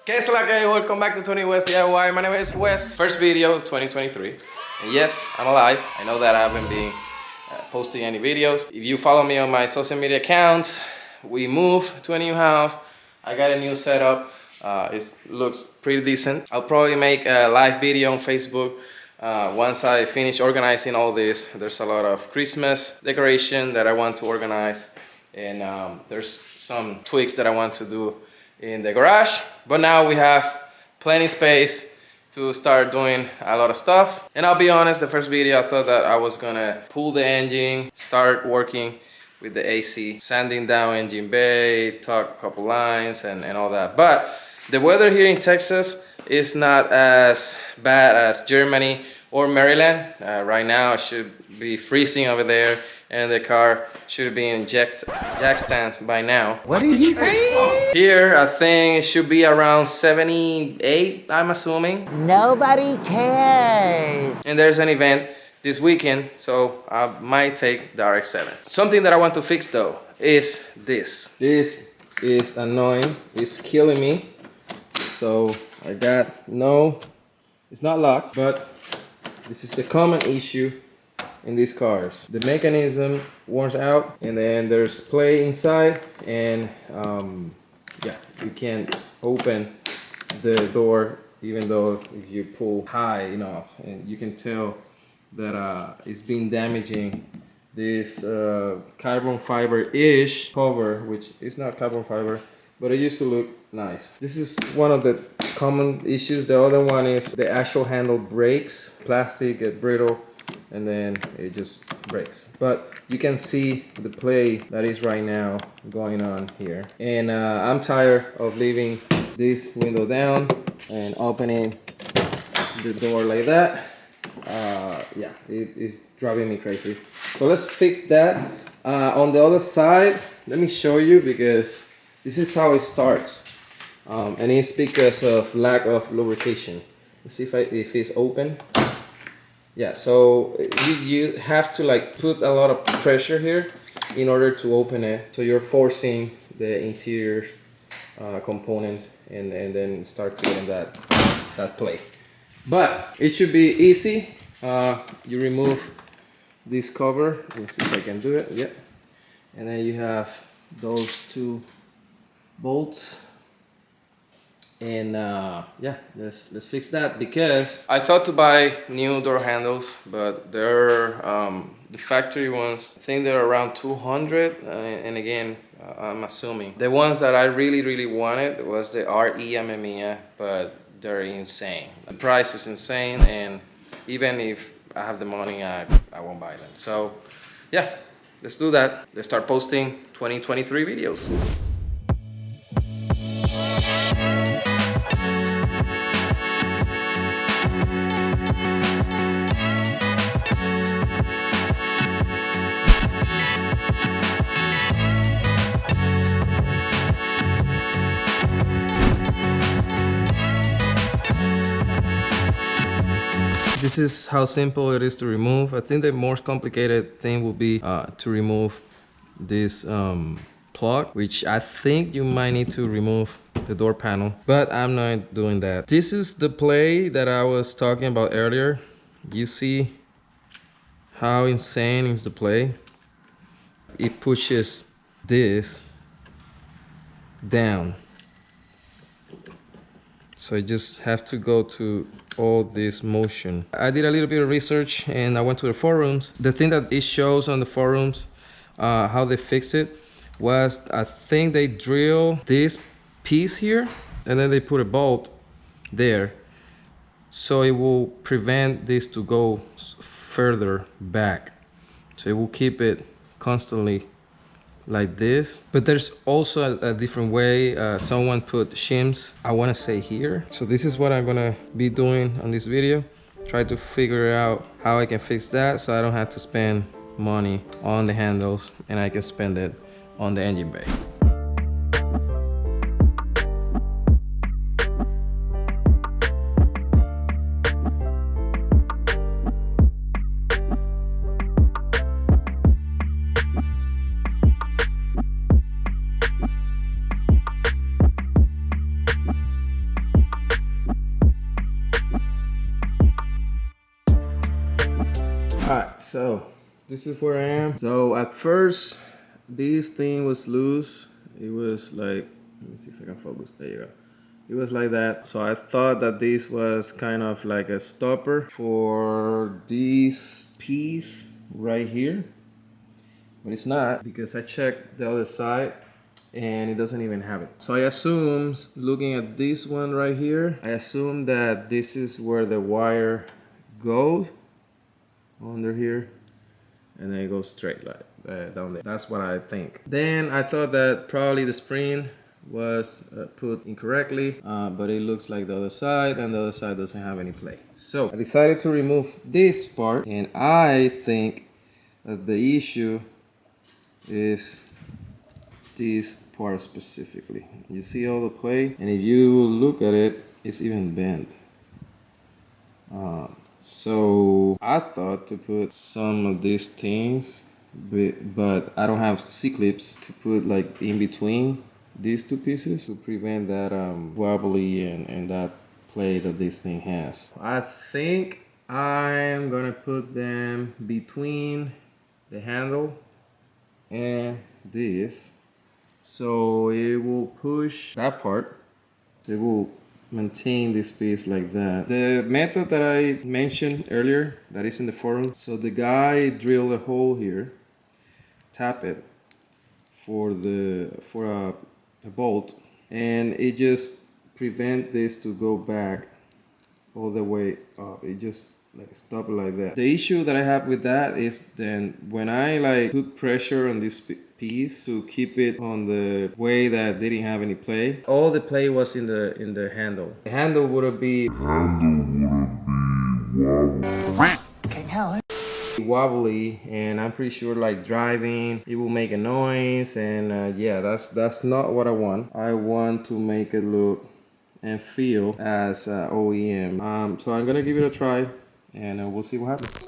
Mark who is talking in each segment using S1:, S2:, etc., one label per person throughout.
S1: ¿Qué es la que? Welcome back to Tony West DIY. My name is West. First video of 2023. And yes, I'm alive. I know that I haven't been posting any videos. If you follow me on my social media accounts, we moved to a new house. I got a new setup. It looks pretty decent. I'll probably make a live video on Facebook once I finish organizing all this. There's a lot of Christmas decoration that I want to organize, and there's some tweaks that I want to do in the garage. But now we have plenty space to start doing a lot of stuff. And I'll be honest, the first video I thought that I was gonna pull the engine, start working with the AC, sanding down engine bay, talk a couple lines and all that. But the weather here in Texas is not as bad as Germany or Maryland. Right now it should be freezing over there, and the car should be in jack stands by now.
S2: What did he say?
S1: Here, I think it should be around 78, I'm assuming.
S2: Nobody cares.
S1: And there's an event this weekend, so I might take the RX-7. Something that I want to fix though is this. This is annoying, it's killing me. So I got it's not locked, but this is a common issue in these cars. The mechanism wears out, and then there's play inside, and yeah, you can't open the door even though if you pull high enough, and you can tell that it's been damaging this carbon fiber-ish cover, which is not carbon fiber, but it used to look nice. This is one of the common issues. The other one is the actual handle breaks. Plastic get brittle and then it just breaks. But you can see the play that is right now going on here. And I'm tired of leaving this window down and opening the door like that. Yeah, it is driving me crazy. So let's fix that. On the other side, let me show you, because this is how it starts. And it's because of lack of lubrication. Let's see if it's open. Yeah, so you have to like put a lot of pressure here in order to open it. So you're forcing the interior component and then start creating that play. But it should be easy. You remove this cover. Let's see if I can do it. Yep. And then you have those two bolts. And yeah, let's fix that, because I thought to buy new door handles, but they're the factory ones. I think they're around 200, and again, I'm assuming the ones that I really wanted was the RE but they're insane. The price is insane, and even if I have the money, I won't buy them. So yeah, let's do that. Let's start posting 2023 videos. This is how simple it is to remove. I think the more complicated thing will be to remove this plug, which I think you might need to remove the door panel, but I'm not doing that. This is the play that I was talking about earlier. You see how insane is the play? It pushes this down. So I just have to go to all this motion. I did a little bit of research and I went to the forums. The thing that it shows on the forums, how they fix it, was I think they drill this piece here and then they put a bolt there, so it will prevent this to go further back. So it will keep it constantly like this. But there's also a different way. Someone put shims, I want to say here. So this is what I'm gonna be doing on this video. Try to figure out how I can fix that so I don't have to spend money on the handles and I can spend it on the engine bay. so this is where I am. So at first, this thing was loose. It was like, let me see if I can focus. There you go. It was like that. So I thought that this was kind of like a stopper for this piece right here. But it's not, because I checked the other side and it doesn't even have it. So I assume, looking at this one right here, I assume that this is where the wire goes under here, and then it goes straight like down there. That's what I think. Then I thought that probably the spring was put incorrectly, but it looks like the other side, and the other side doesn't have any play. So I decided to remove this part, and I think that the issue is this part specifically. You see all the play, and if you look at it, it's even bent. So I thought to put some of these things, but I don't have C-clips to put like in between these two pieces to prevent that wobbly and that play that this thing has. I think I'm gonna put them between the handle and this, so it will push that part. It will maintain this piece like that. The method that I mentioned earlier, that is in the forum, so the guy drilled a hole here, tap it for a bolt, and it just prevent this to go back all the way up. It just like stop it like that. The issue that I have with that is then when I like put pressure on this piece to keep it on the way that didn't have any play, all the play was in the handle. The handle would be wobbly, and I'm pretty sure like driving it will make a noise, and yeah, that's not what I want. I want to make it look and feel as OEM. So I'm gonna give it a try, and we'll see what happens.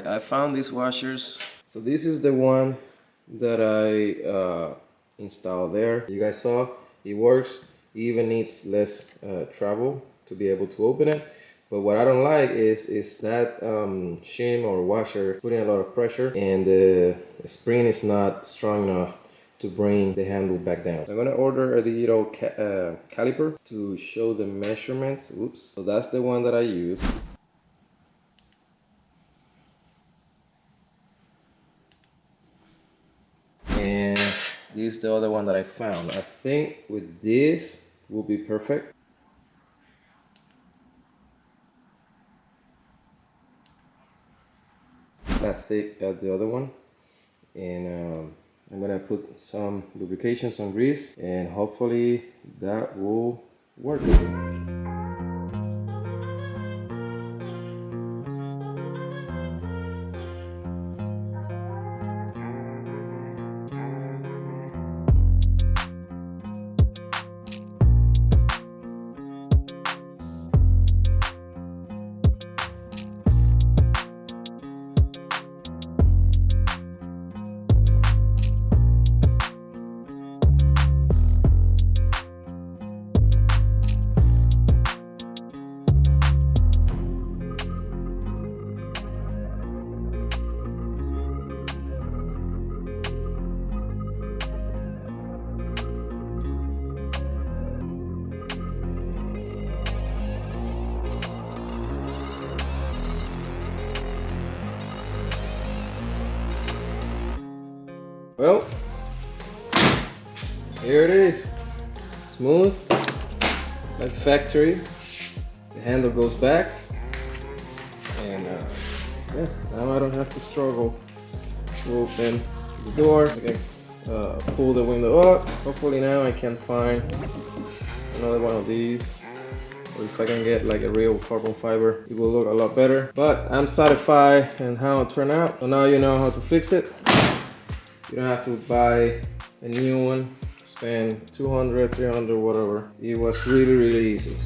S1: I found these washers. So this is the one that I installed there. You guys saw it works. It even needs less travel to be able to open it. But what I don't like is that shim or washer putting a lot of pressure, and the spring is not strong enough to bring the handle back down. I'm gonna order a digital caliper to show the measurements. Oops. So that's the one that I use. And this is the other one that I found. I think with this will be perfect. That thick as the other one. And I'm gonna put some lubrication, some grease, and hopefully that will work. Well, here it is, smooth, like factory. The handle goes back, yeah, now I don't have to struggle to open the door. I can pull the window up. Hopefully now I can find another one of these. Or if I can get like a real carbon fiber, it will look a lot better. But I'm satisfied in how it turned out. So now you know how to fix it. You don't have to buy a new one, spend 200, 300, whatever. It was really, really easy.